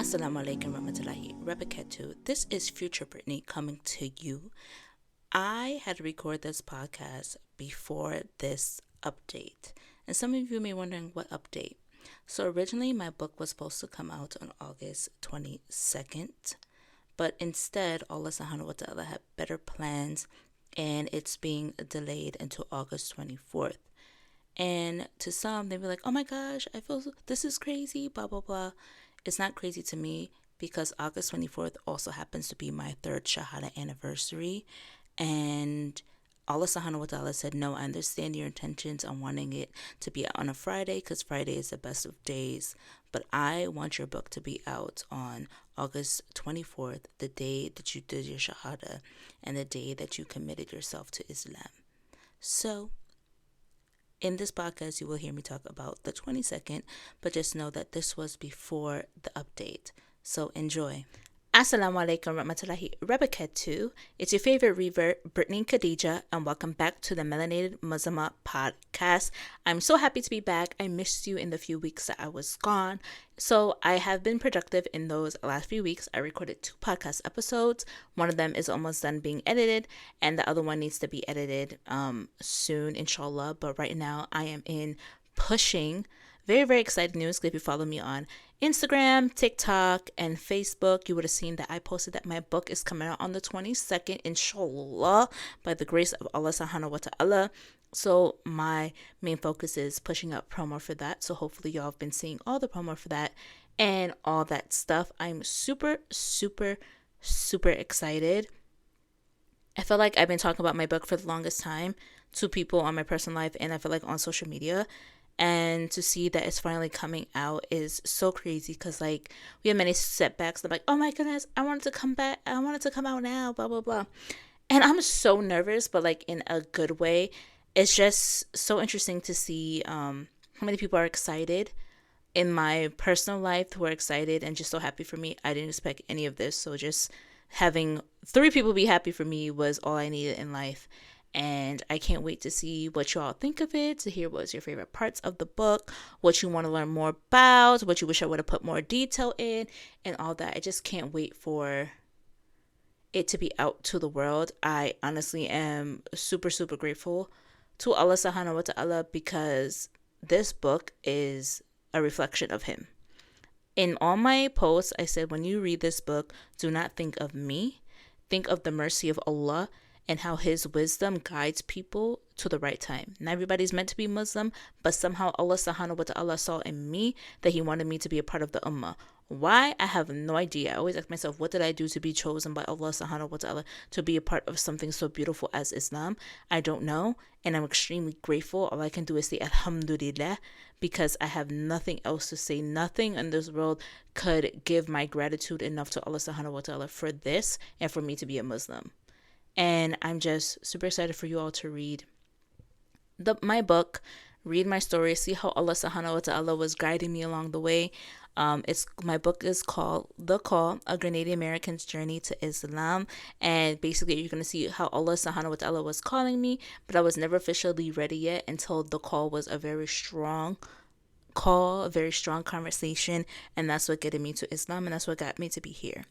Assalamualaikum Warahmatullahi, Wabarakatuh. This is Future Brittany coming to you. I had to record this podcast before this update. And some of you may be wondering what update. So originally my book was supposed to come out on August 22nd. But instead, Allah subhanahu wa ta'ala had better plans and it's being delayed until August 24th. And to some, they'd be like, oh my gosh, I feel this is crazy, blah, blah, blah. It's not crazy to me because August 24th also happens to be my third Shahada anniversary. And Allah subhanahu wa ta'ala said, no, I understand your intentions on wanting it to be on a Friday because Friday is the best of days. But I want your book to be out on August 24th, the day that you did your Shahada and the day that you committed yourself to Islam. So, in this podcast, you will hear me talk about the 22nd, but just know that this was before the update. So enjoy. Assalamualaikum Warahmatullahi Wabarakatuh. It's your favorite revert, Brittany Khadija, and welcome back to the Melanated Muslimah podcast. I'm so happy to be back. I missed you in the few weeks that I was gone. So I have been productive in those last few weeks. I recorded 2 podcast episodes. One of them is almost done being edited, and the other one needs to be edited soon, inshallah. But right now I am in pushing very, very exciting news. If you follow me on Instagram, TikTok, and Facebook, you would have seen that I posted that my book is coming out on the 22nd, inshallah, by the grace of Allah subhanahu wa ta'ala. So my main focus is pushing out promo for that. So hopefully y'all have been seeing all the promo for that and all that stuff. I'm super, super, super excited. I feel like I've been talking about my book for the longest time to people on my personal life and I feel like on social media. And to see that it's finally coming out is so crazy because, like, we have many setbacks. I'm like, oh my goodness, I wanted to come back. I wanted to come out now, blah, blah, blah. And I'm so nervous, but, like, in a good way. It's just so interesting to see how many people are excited in my personal life who are excited and just so happy for me. I didn't expect any of this. So just having 3 people be happy for me was all I needed in life. And I can't wait to see what you all think of it, to hear what's your favorite parts of the book, what you want to learn more about, what you wish I would have put more detail in, and all that. I just can't wait for it to be out to the world. I honestly am super, super grateful to Allah subhanahu wa ta'ala because this book is a reflection of Him. In all my posts, I said, when you read this book, do not think of me. Think of the mercy of Allah and how His wisdom guides people to the right time. Not everybody's meant to be Muslim, but somehow Allah subhanahu wa ta'ala saw in me that He wanted me to be a part of the ummah. Why? I have no idea. I always ask myself, what did I do to be chosen by Allah subhanahu wa ta'ala to be a part of something so beautiful as Islam? I don't know, and I'm extremely grateful. All I can do is say Alhamdulillah, because I have nothing else to say. Nothing in this world could give my gratitude enough to Allah subhanahu wa ta'ala for this and for me to be a Muslim. And I'm just super excited for you all to read my book, read my story, see how Allah subhanahu wa ta'ala was guiding me along the way. My book is called The Call, A Grenadian American's Journey to Islam. And basically you're going to see how Allah subhanahu wa ta'ala was calling me, but I was never officially ready yet until the call was a very strong call, a very strong conversation. And that's what getting me to Islam, and that's what got me to be here.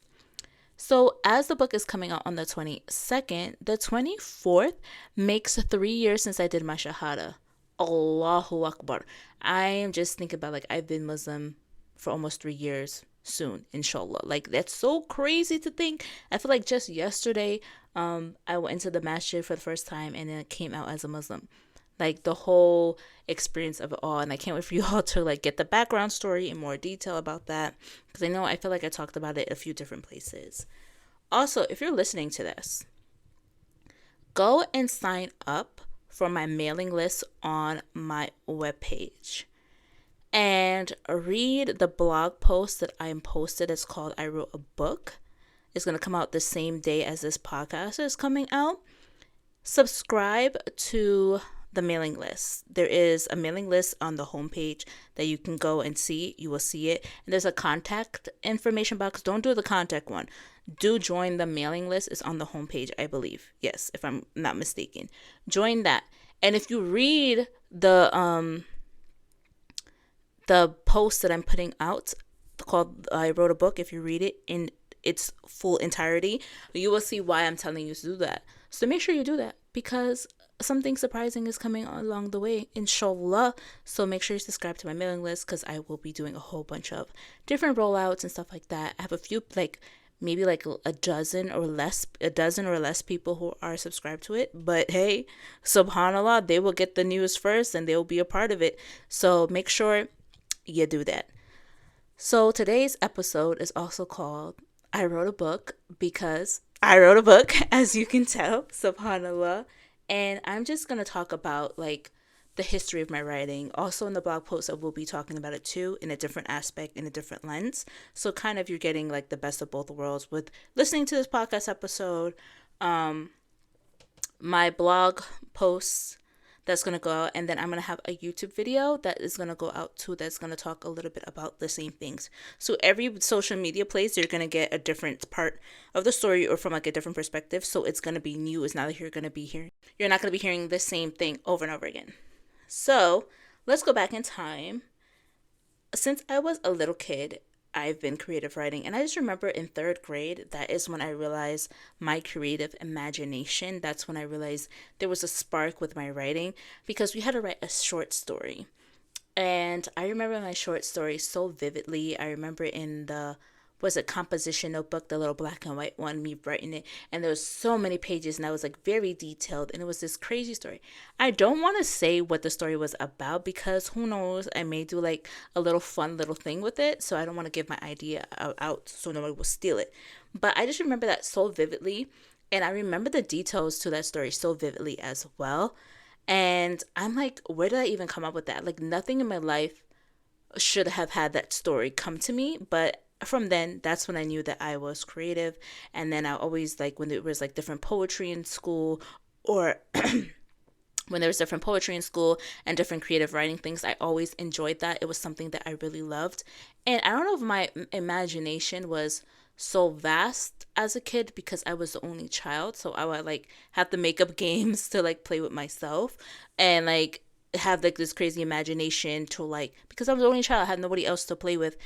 So as the book is coming out on the 22nd, the 24th makes 3 years since I did my Shahada. Allahu Akbar. I am just thinking about, like, I've been Muslim for almost 3 years soon, inshallah. Like, that's so crazy to think. I feel like just yesterday, I went into the masjid for the first time and then came out as a Muslim. Like, the whole experience of it all. And I can't wait for you all to, like, get the background story in more detail about that. Because I feel like I talked about it a few different places. Also, if you're listening to this, go and sign up for my mailing list on my webpage. And read the blog post that I posted. It's called I Wrote a Book. It's going to come out the same day as this podcast is coming out. Subscribe to the mailing list. There is a mailing list on the homepage that you can go and see. You will see it. And there's a contact information box. Don't do the contact one. Do join the mailing list. It's on the homepage, I believe. Yes, if I'm not mistaken. Join that. And if you read the post that I'm putting out, called I Wrote a Book. If you read it in its full entirety, you will see why I'm telling you to do that. So make sure you do that, because something surprising is coming along the way, inshallah. So make sure you subscribe to my mailing list, because I will be doing a whole bunch of different rollouts and stuff like that. I have a few, like maybe like a dozen or less people who are subscribed to it. But hey, SubhanAllah, they will get the news first and they will be a part of it. So make sure you do that. So today's episode is also called I Wrote a Book, because I wrote a book, as you can tell, SubhanAllah. And I'm just going to talk about like the history of my writing. Also in the blog post, I will be talking about it too, in a different aspect, in a different lens. So kind of you're getting like the best of both worlds with listening to this podcast episode, my blog posts that's going to go out, and then I'm going to have a YouTube video that is going to go out too, that's going to talk a little bit about the same things. So every social media place, you're going to get a different part of the story or from like a different perspective. So it's going to be new. It's not like you're not going to be hearing the same thing over and over again. So let's go back in time. Since I was a little kid, I've been creative writing, and I just remember in 3rd grade, that is when I realized my creative imagination. That's when I realized there was a spark with my writing, because we had to write a short story. And I remember my short story so vividly. I remember in the composition notebook, the little black and white one, me writing it, and there was so many pages, and I was like very detailed, and it was this crazy story. I don't want to say what the story was about, because who knows, I may do like a little fun little thing with it, so I don't want to give my idea out so nobody will steal it. But I just remember that so vividly, and I remember the details to that story so vividly as well. And I'm like, where did I even come up with that? Like, nothing in my life should have had that story come to me, but from then, that's when I knew that I was creative. And then I always, like, when there was like different poetry in school, or when there was different poetry in school and different creative writing things, I always enjoyed that. It was something that I really loved. And I don't know if my imagination was so vast as a kid, because I was the only child, so I would like have to make up games to like play with myself, and like have like this crazy imagination to like, because I was the only child, I had nobody else to play with,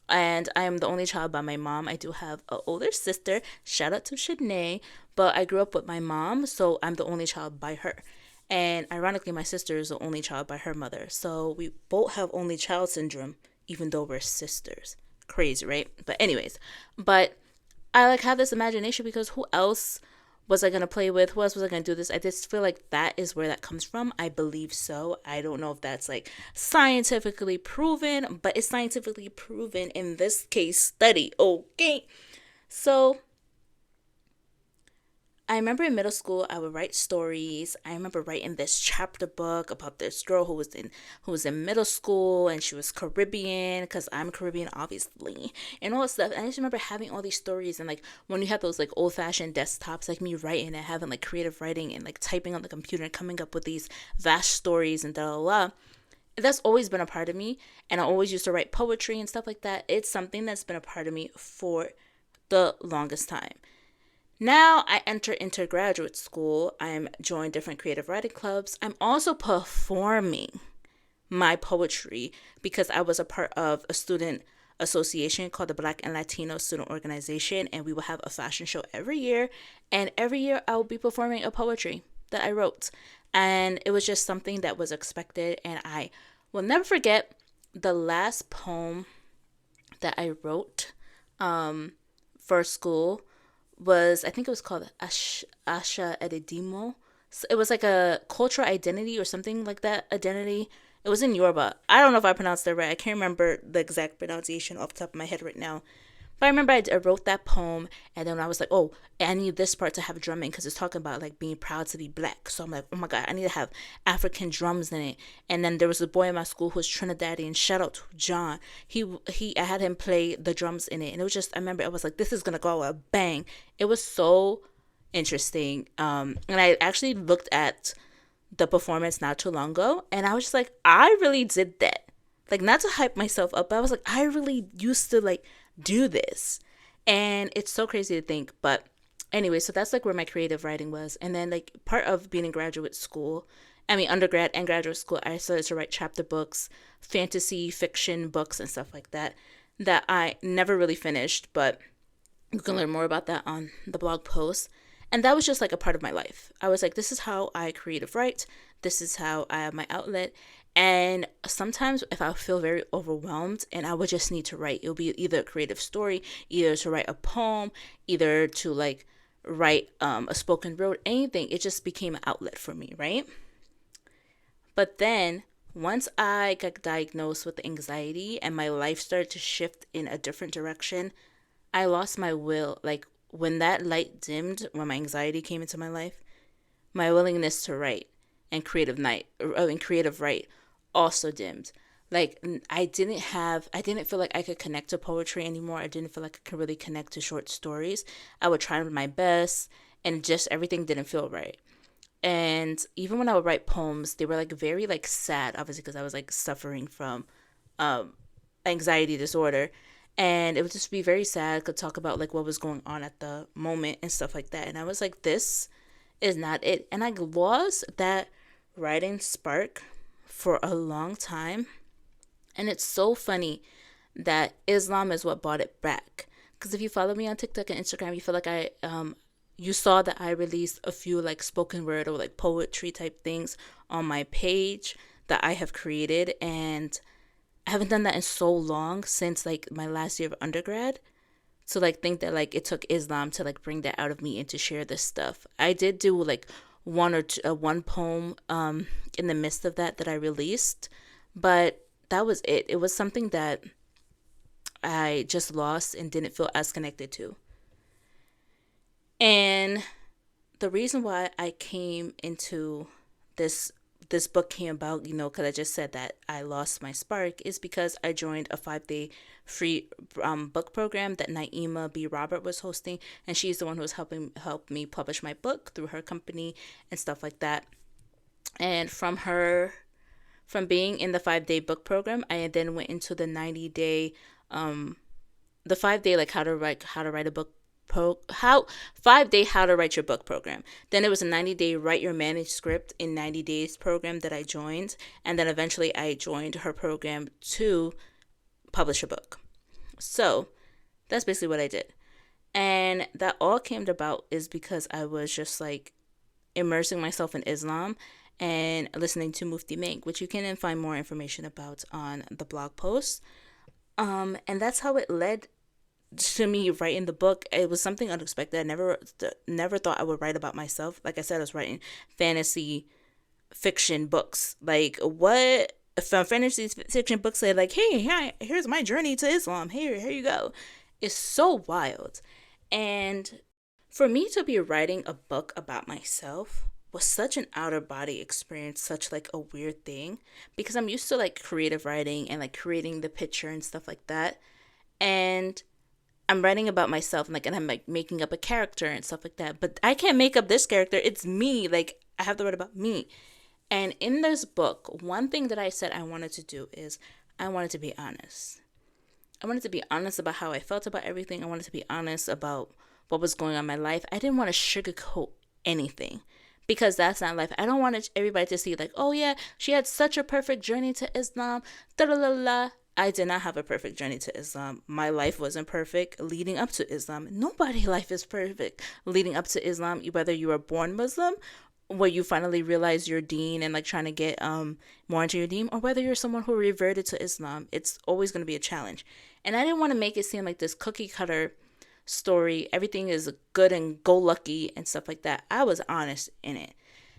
and I am the only child by my mom. I do have an older sister, shout out to Shanae, but I grew up with my mom, so I'm the only child by her. And ironically, my sister is the only child by her mother, so we both have only child syndrome, even though we're sisters. Crazy, right? But anyways, I like have this imagination, because who else was I going to play with? Who else was I going to do this? I just feel like that is where that comes from. I believe so. I don't know if that's like scientifically proven, but it's scientifically proven in this case study. Okay. So I remember in middle school, I would write stories. I remember writing this chapter book about this girl who was in middle school, and she was Caribbean, because I'm Caribbean, obviously, and all that stuff. And I just remember having all these stories, and like when you have those like old fashioned desktops, like me writing and having like creative writing and like typing on the computer and coming up with these vast stories and da da da. That's always been a part of me, and I always used to write poetry and stuff like that. It's something that's been a part of me for the longest time. Now I enter into graduate school. I'm joined different creative writing clubs. I'm also performing my poetry, because I was a part of a student association called the Black and Latino Student Organization, and we will have a fashion show every year. And every year I will be performing a poetry that I wrote. And it was just something that was expected. And I will never forget the last poem that I wrote for school. I think it was called Asha Edidimo. So it was like a cultural identity or something like that. Identity. It was in Yoruba. I don't know if I pronounced it right. I can't remember the exact pronunciation off the top of my head right now. But I remember I wrote that poem, and then I was like, oh, I need this part to have drumming, because it's talking about like being proud to be black. So I'm like, oh my God, I need to have African drums in it. And then there was a boy in my school who was Trinidadian. Shout out to John. I had him play the drums in it, and it was just, I remember I was like, this is gonna go a bang. It was so interesting. And I actually looked at the performance not too long ago, and I was just like, I really did that. Like, not to hype myself up, but I was like, I really used to like do this. And it's so crazy to think. But anyway, so that's like where my creative writing was. And then like part of being in undergrad and graduate school, I started to write chapter books, fantasy fiction books and stuff like that. that I never really finished, but you can learn more about that on the blog post. And that was just like a part of my life. I was like, this is how I creative write. This is how I have my outlet. And sometimes if I feel very overwhelmed and I would just need to write, it would be either a creative story, either to write a poem, either to like write a spoken word, anything. It just became an outlet for me, right? But then once I got diagnosed with anxiety and my life started to shift in a different direction, I lost my will. Like when that light dimmed, when my anxiety came into my life, my willingness to write and creative write also dimmed. Like I didn't feel like I could connect to poetry anymore. I didn't feel like I could really connect to short stories. I would try my best and just everything didn't feel right. And even when I would write poems, they were like very like sad, obviously because I was like suffering from anxiety disorder. And it would just be very sad, could talk about like what was going on at the moment and stuff like that. And I was like, this is not it. And I lost that writing spark for a long time. And it's so funny that Islam is what brought it back. Because if you follow me on TikTok and Instagram, you feel like you saw that I released a few like spoken word or like poetry type things on my page that I have created. And I haven't done that in so long, since like my last year of undergrad. So like think that like it took Islam to like bring that out of me and to share this stuff. I did do like one poem in the midst of that I released, but that was it. It was something that I just lost and didn't feel as connected to. And the reason why I came into this book came about, because I just said that I lost my spark, is because I joined a 5-day free book program that Naima B. Robert was hosting, and she's the one who was help me publish my book through her company and stuff like that. And from being in the 5-day book program, I then went into the 90-day, the 5-day like how to write a book. 5-day how to write your book program. Then it was a 90-day write your manuscript in 90 days program that I joined, and then eventually I joined her program to publish a book. So that's basically what I did, and that all came about is because I was just like immersing myself in Islam and listening to Mufti Menk, which you can find more information about on the blog post. And that's how it led to me writing the book. It was something unexpected. I never thought I would write about myself. Like I said, I was writing fantasy fiction books. Like what if fantasy fiction books say like, hey, here's my journey to Islam. Here you go. It's so wild. And for me to be writing a book about myself was such an outer body experience, such like a weird thing, because I'm used to like creative writing and like creating the picture and stuff like that. And I'm writing about myself and I'm like making up a character and stuff like that. But I can't make up this character. It's me. Like I have to write about me. And in this book, one thing that I said I wanted to do is I wanted to be honest. I wanted to be honest about how I felt about everything. I wanted to be honest about what was going on in my life. I didn't want to sugarcoat anything, because that's not life. I don't want everybody to see like, oh yeah, she had such a perfect journey to Islam. Da-da-la-la. I did not have a perfect journey to Islam. My life wasn't perfect leading up to Islam. Nobody's life is perfect leading up to Islam, whether you were born Muslim, where you finally realize your deen and like trying to get more into your deen, or whether you're someone who reverted to Islam. It's always going to be a challenge. And I didn't want to make it seem like this cookie cutter story. Everything is good and go lucky and stuff like that. I was honest in it.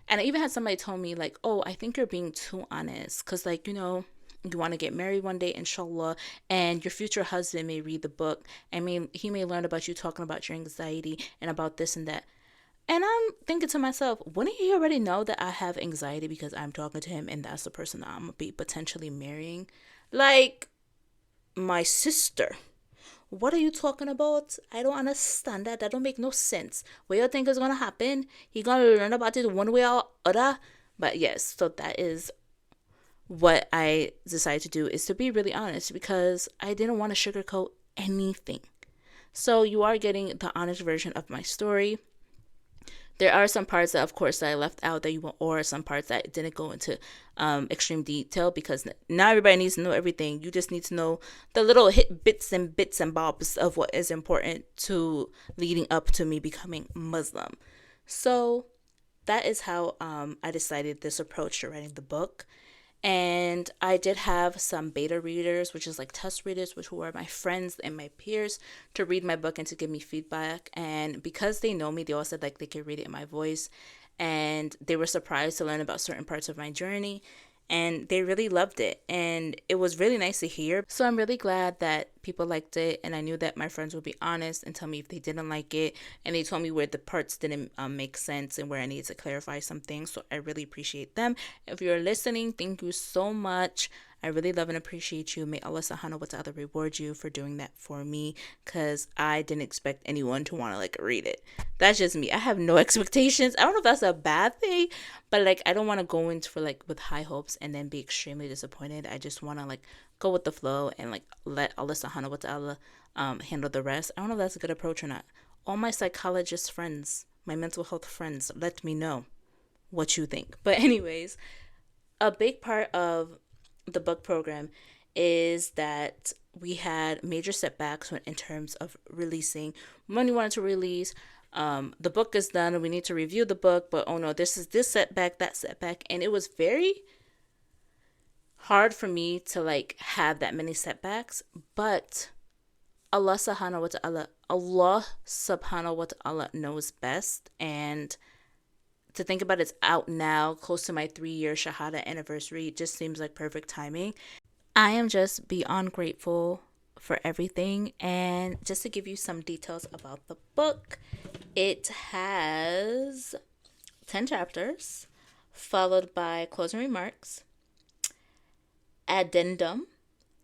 And I even had somebody tell me like, oh, I think you're being too honest, because like, you want to get married one day, inshallah, and your future husband may read the book. I mean, he may learn about you talking about your anxiety and about this and that. And I'm thinking to myself, wouldn't he already know that I have anxiety because I'm talking to him and that's the person that I'm going to be potentially marrying? Like, my sister. What are you talking about? I don't understand that. That don't make no sense. What you think is going to happen? He going to learn about it one way or other? But yes, so that is what I decided to do, is to be really honest, because I didn't want to sugarcoat anything. So you are getting the honest version of my story. There are some parts that, of course, that I left out that you want, or some parts that didn't go into extreme detail, because not everybody needs to know everything. You just need to know the little hit bits and bobs of what is important to leading up to me becoming Muslim. So that is how I decided this approach to writing the book. And I did have some beta readers, which is like test readers, which were my friends and my peers, to read my book and to give me feedback. And because they know me, they all said like they could read it in my voice. And they were surprised to learn about certain parts of my journey. And they really loved it. And it was really nice to hear. So I'm really glad that people liked it. And I knew that my friends would be honest and tell me if they didn't like it. And they told me where the parts didn't make sense and where I needed to clarify some things. So I really appreciate them. If you're listening, thank you so much. I really love and appreciate you. May Allah subhanahu wa ta'ala reward you for doing that for me, because I didn't expect anyone to want to like read it. That's just me. I have no expectations. I don't know if that's a bad thing, but like I don't want to go into for like with high hopes and then be extremely disappointed. I just want to like go with the flow and like let Allah subhanahu wa ta'ala handle the rest. I don't know if that's a good approach or not. All my psychologist friends, my mental health friends, let me know what you think. But anyways, a big part of the book program is that we had major setbacks in terms of releasing when we wanted to release. The book is done and we need to review the book, but oh no, this is this setback, that setback. And it was very hard for me to like have that many setbacks, but Allah subhanahu wa ta'ala knows best. And to think about it's out now, close to my 3-year Shahada anniversary, it just seems like perfect timing. I am just beyond grateful for everything. And just to give you some details about the book, it has 10 chapters, followed by closing remarks, addendum,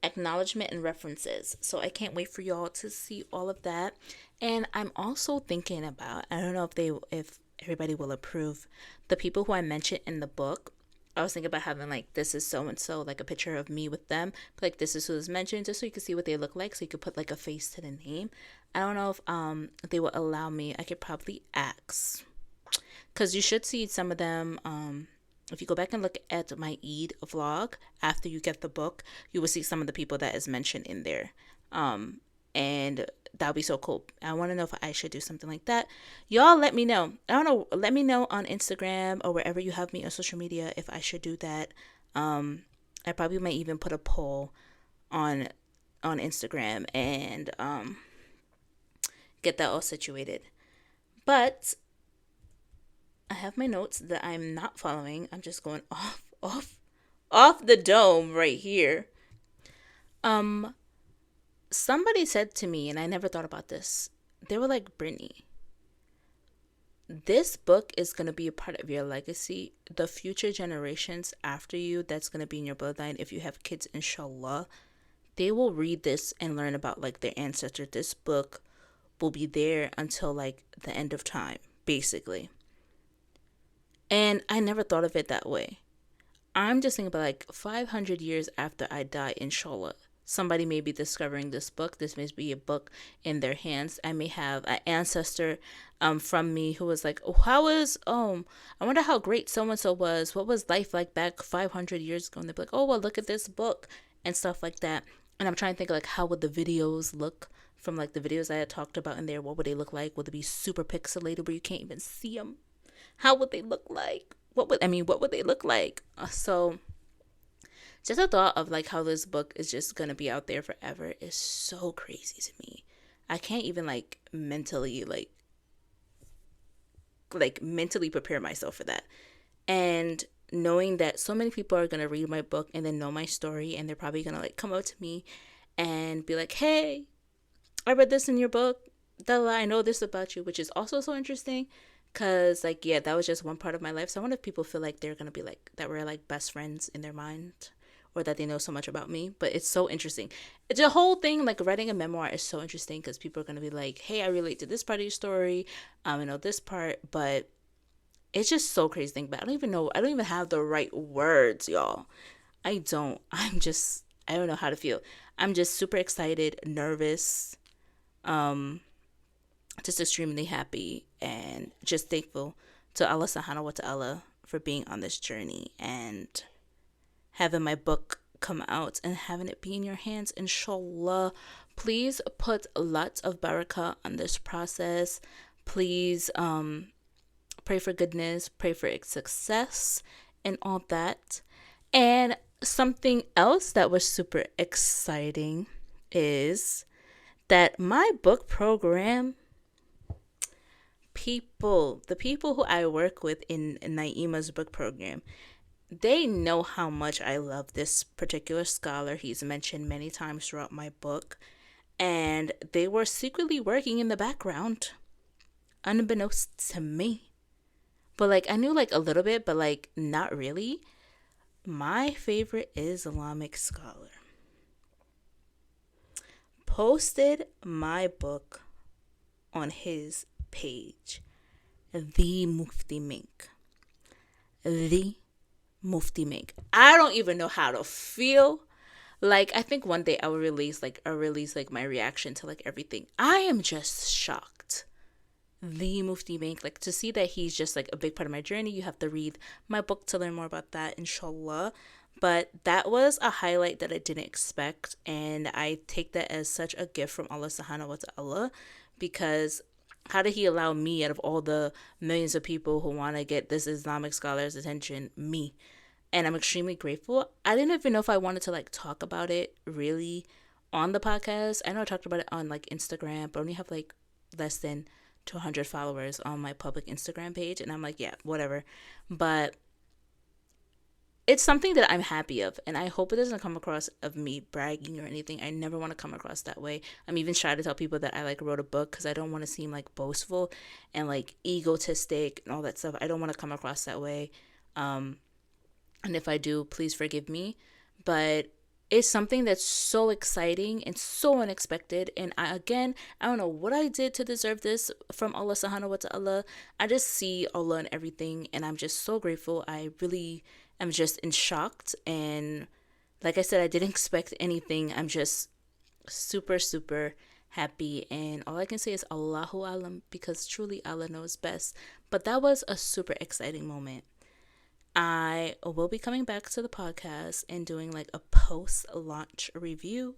acknowledgement, and references. So I can't wait for y'all to see all of that. And I'm also thinking about, I don't know if everybody will approve, the people who I mentioned in the book. I was thinking about having like, this is so and so, like a picture of me with them, but like this is who is mentioned, just so you can see what they look like, so you could put like a face to the name. I don't know if they will allow me. I could probably ask, because you should see some of them. If you go back and look at my Eid vlog after you get the book, you will see some of the people that is mentioned in there. And that would be so cool. I want to know if I should do something like that. Y'all let me know. I don't know. Let me know on Instagram or wherever you have me on social media if I should do that. I probably might even put a poll on Instagram and get that all situated. But I have my notes that I'm not following. I'm just going off the dome right here. Somebody said to me, and I never thought about this, they were like, Brittany, this book is going to be a part of your legacy. The future generations after you, that's going to be in your bloodline. If you have kids, inshallah, they will read this and learn about like their ancestors. This book will be there until like the end of time, basically. And I never thought of it that way. I'm just thinking about like 500 years after I die, inshallah, somebody may be discovering this book. This may be a book in their hands. I may have an ancestor from me who was like, oh, I wonder how great so-and-so was. What was life like back 500 years ago? And they'd be like, oh, well, look at this book and stuff like that. And I'm trying to think like, how would the videos look from like the videos I had talked about in there? What would they look like? Would they be super pixelated where you can't even see them? How would they look like? What would they look like? So just a thought of like how this book is just going to be out there forever is so crazy to me. I can't even like mentally mentally prepare myself for that. And knowing that so many people are going to read my book and then know my story, and they're probably going to like come up to me and be like, hey, I read this in your book. I know this about you, which is also so interesting. Because, like, yeah, that was just one part of my life. So I wonder if people feel like they're going to be like, that we're like best friends in their mind, or that they know so much about me. But it's so interesting. It's a whole thing, like writing a memoir is so interesting because people are going to be like, hey, I relate to this part of your story. I know this part. But it's just so crazy to think about. I don't even have the right words, y'all. I don't know how to feel. I'm just super excited, nervous, just extremely happy and just thankful to Allah subhanahu wa ta'ala for being on this journey and having my book come out and having it be in your hands, inshallah. Please put lots of barakah on this process. Please pray for goodness, pray for success and all that. And something else that was super exciting is that my book program, the people who I work with in Naima's book program, they know how much I love this particular scholar. He's mentioned many times throughout my book. And they were secretly working in the background, unbeknownst to me. But like, I knew like a little bit, but like not really. My favorite Islamic scholar posted my book on his page, the Mufti Mink. The Mufti Mink. I don't even know how to feel. Like, I think one day I will release my reaction to like everything. I am just shocked. The Mufti Mink, like, to see that he's just like a big part of my journey. You have to read my book to learn more about that, inshallah. But that was a highlight that I didn't expect, and I take that as such a gift from Allah subhanahu wa ta'ala, because how did he allow me, out of all the millions of people who want to get this Islamic scholar's attention, me? And I'm extremely grateful. I didn't even know if I wanted to like talk about it really on the podcast. I know I talked about it on like Instagram, but I only have like less than 200 followers on my public Instagram page. And I'm like, yeah, whatever. But it's something that I'm happy of. And I hope it doesn't come across of me bragging or anything. I never want to come across that way. I'm even shy to tell people that I like wrote a book because I don't want to seem like boastful and like egotistic and all that stuff. I don't want to come across that way. And if I do, please forgive me. But it's something that's so exciting and so unexpected. And I don't know what I did to deserve this from Allah subhanahu wa ta'ala. I just see Allah in everything. And I'm just so grateful. I really am just in shock. And like I said, I didn't expect anything. I'm just super, super happy. And all I can say is Allahu Alam, because truly Allah knows best. But that was a super exciting moment. I will be coming back to the podcast and doing like a post-launch review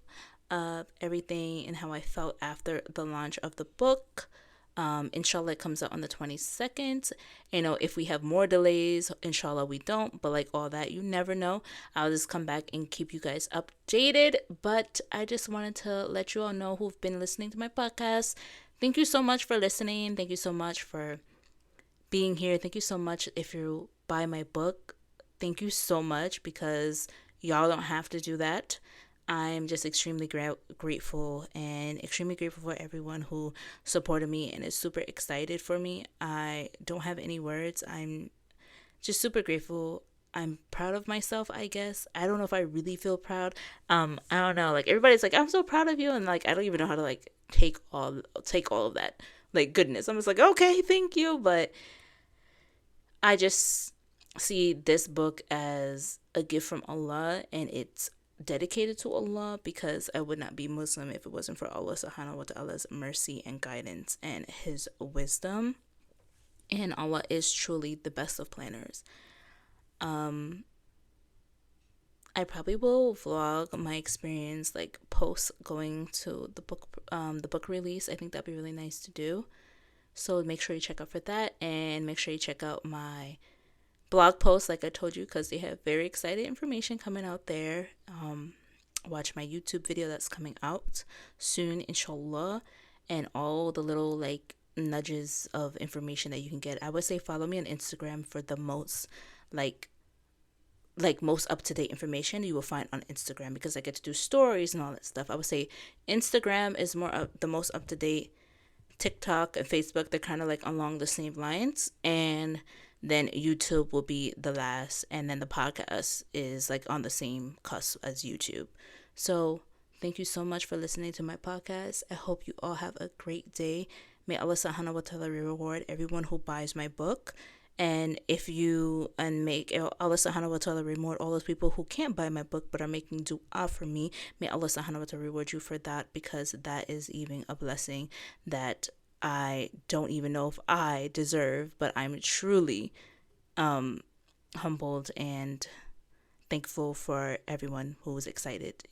of everything and how I felt after the launch of the book. Inshallah, it comes out on the 22nd. You know, if we have more delays, inshallah we don't. But like all that, you never know. I'll just come back and keep you guys updated. But I just wanted to let you all know who've been listening to my podcast. Thank you so much for listening. Thank you so much for being here. Thank you so much if you buy my book. Thank you so much, because y'all don't have to do that. I'm just extremely grateful and extremely grateful for everyone who supported me and is super excited for me. I don't have any words. I'm just super grateful. I'm proud of myself, I guess. I don't know if I really feel proud. I don't know. Like, everybody's like, I'm so proud of you, and like I don't even know how to like take all of that like goodness. I'm just like, okay, thank you, but I just see this book as a gift from Allah, and it's dedicated to Allah, because I would not be Muslim if it wasn't for Allah subhanahu wa ta'ala's mercy and guidance and his wisdom. And Allah is truly the best of planners. I probably will vlog my experience like post going to the book release. I think that'd be really nice to do. So make sure you check out for that, and make sure you check out my blog posts, like I told you, because they have very exciting information coming out there. Watch my YouTube video that's coming out soon, inshallah, and all the little like nudges of information that you can get. I would say follow me on Instagram for the most most up-to-date information you will find on Instagram, because I get to do stories and all that stuff. I would say Instagram is the most up-to-date. TikTok and Facebook, they're kind of like along the same lines, and then YouTube will be the last, and then the podcast is like on the same cusp as YouTube. So thank you so much for listening to my podcast. I hope you all have a great day. May Allah subhanahu wa ta'ala reward everyone who buys my book, and make Allah subhanahu wa ta'ala reward all those people who can't buy my book but are making dua for me. May Allah subhanahu wa ta'ala reward you for that, because that is even a blessing that I don't even know if I deserve, but I'm truly humbled and thankful for everyone who was excited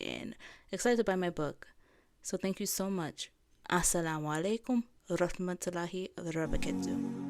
by my book. So thank you so much. Assalamualaikum warahmatullahi wabarakatuh.